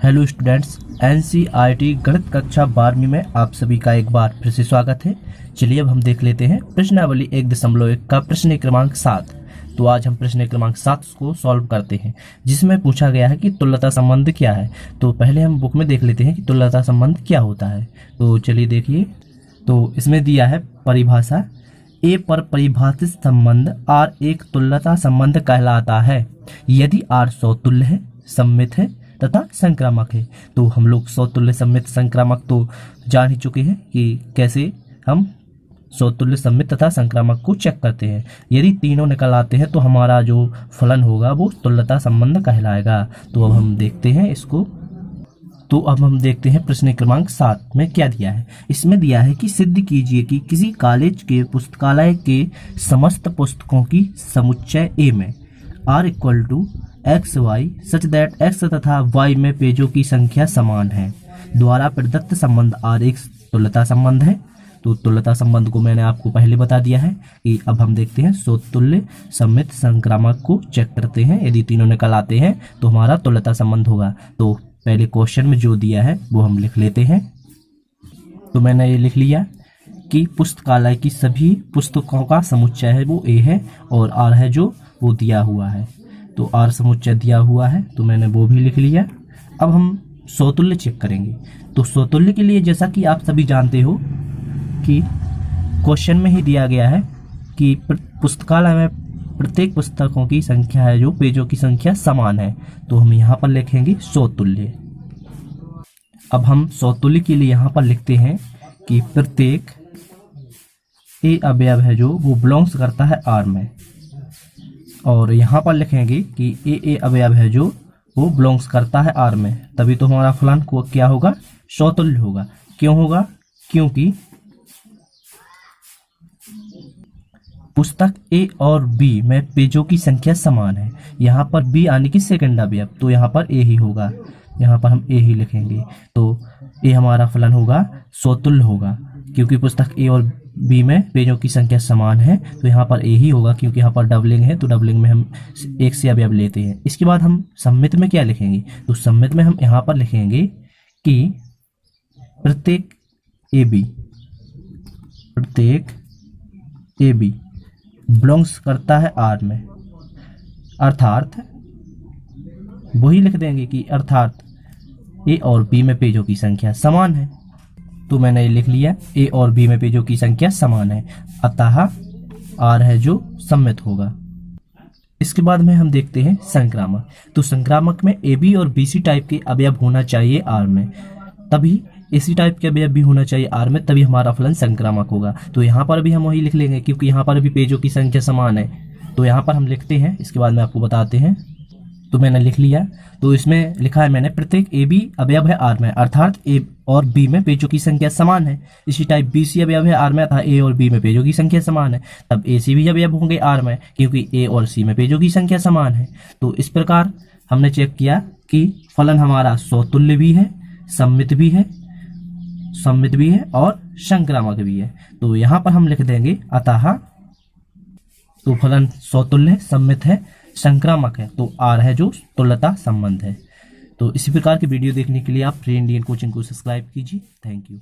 Hello students, NCERT गणित कक्षा 12वीं में आप सभी का एक बार फिर से स्वागत है। चलिए अब हम देख लेते हैं प्रश्नावली 1.1 का प्रश्न क्रमांक 7। तो आज हम प्रश्न क्रमांक 7 को सॉल्व करते हैं, जिसमें पूछा गया है कि तुल्यता संबंध क्या है। तो पहले हम बुक में देख लेते हैं कि तुल्यता संबंध क्या होता है। तो चलिए देखिए, तो इसमें दिया है परिभाषा, ए पर परिभाषित संबंध आर एक तुल्यता संबंध कहलाता है यदि आर सौतुल्य है, सममित है तथा संक्रामक है। तो हम लोग सौतुल्य, सममित, संक्रामक तो जान ही चुके हैं कि कैसे हम सौतुल्य, सममित तथा संक्रामक को चेक करते हैं। यदि तीनों निकल आते हैं तो हमारा जो फलन होगा वो तुल्यता संबंध कहलाएगा। तो अब हम देखते हैं इसको। तो अब हम देखते हैं प्रश्न क्रमांक 7 में क्या दिया है। इसमें दिया है कि सिद्ध कीजिए कि किसी कॉलेज के पुस्तकालय के समस्त पुस्तकों की समुच्चय ए में R equal to x y such that x तथा वाई में पेजों की संख्या समान है द्वारा प्रदत्त संबंध R एक तुल्यता संबंध है। तो तुल्यता संबंध को मैंने आपको पहले बता दिया है कि अब हम देखते हैं सौतुल्य, सममित, संक्रामक को चेक करते हैं। यदि तीनों निकल आते हैं तो हमारा तुल्यता संबंध होगा। तो पहले क्वेश्चन में जो दिया है वो हम लिख लेते हैं। तो मैंने ये लिख लिया कि पुस्तकालय की सभी पुस्तकों का समुच्चय है वो ए है और आर है जो वो दिया हुआ है। तो आर समुच्चय दिया हुआ है तो मैंने वो भी लिख लिया। अब हम सौतुल्य चेक करेंगे। तो सौतुल्य के लिए जैसा कि आप सभी जानते हो कि क्वेश्चन में ही दिया गया है कि पुस्तकालय में प्रत्येक पुस्तकों की संख्या है जो पेजों की संख्या समान है। तो हम यहाँ पर लिखेंगे सौतुल्य। अब हम सौतुल्य के लिए यहाँ पर लिखते हैं कि प्रत्येक ए अवयव है जो वो बिलोंग्स करता है आर में, और यहाँ पर लिखेंगे कि ए अवयव है जो वो बिलोंग्स करता है आर में। तभी तो हमारा फलन को क्या होगा, सौतुल्य होगा। क्यों होगा? क्योंकि पुस्तक ए और बी में पेजों की संख्या समान है। यहाँ पर बी आने की सेकंड अवयव, तो यहाँ पर ए ही होगा। यहाँ पर हम ए ही लिखेंगे। तो ए हमारा फलन होगा, सौतुल्य होगा, क्योंकि पुस्तक ए और बी में पेजों की संख्या समान है। तो यहाँ पर ए ही होगा, क्योंकि यहाँ पर डबलिंग है तो डबलिंग में हम एक से अवयव लेते हैं। इसके बाद हम सममित में क्या लिखेंगे? तो सममित में हम यहाँ पर लिखेंगे कि प्रत्येक ए बी बिलोंग्स करता है आर में, अर्थात वही लिख देंगे कि अर्थात ए और बी में पेजों की संख्या समान है। तो मैंने ये लिख लिया, ए और बी में पेजों की संख्या समान है, अतः आर है जो सममित होगा। इसके बाद में हम देखते हैं संक्रामक। तो संक्रामक में ए बी और बी सी टाइप के अवयव होना चाहिए आर में, तभी एसी टाइप के अवयव भी होना चाहिए आर में, तभी हमारा फलन संक्रामक होगा। तो यहाँ पर भी हम वही लिख लेंगे, क्योंकि यहाँ पर भी पेजों की संख्या समान है। तो यहाँ पर हम लिखते हैं, इसके बाद में आपको बताते हैं। तो मैंने लिख लिया। तो इसमें लिखा है मैंने, प्रत्येक ए बी अवयव है आर में, अर्थात ए और बी में पेजों की संख्या समान है। इसी टाइप बी सी अवयव है आर में, अर्थात ए और बी में पेजों की संख्या समान है। तब ए सी भी अवयव होंगे आर में, क्योंकि ए और सी में पेजों की संख्या समान है। तो इस प्रकार हमने चेक किया कि फलन हमारा सौतुल्य भी है, सममित भी है और संक्रामक भी है। तो यहाँ पर हम लिख देंगे अतः, तो फलन सौतुल्य है, सममित है, संक्रामक है, तो आर है जो तुल्यता संबंध है। तो इसी प्रकार की वीडियो देखने के लिए आप फ्री इंडियन कोचिंग को सब्सक्राइब कीजिए। Thank you.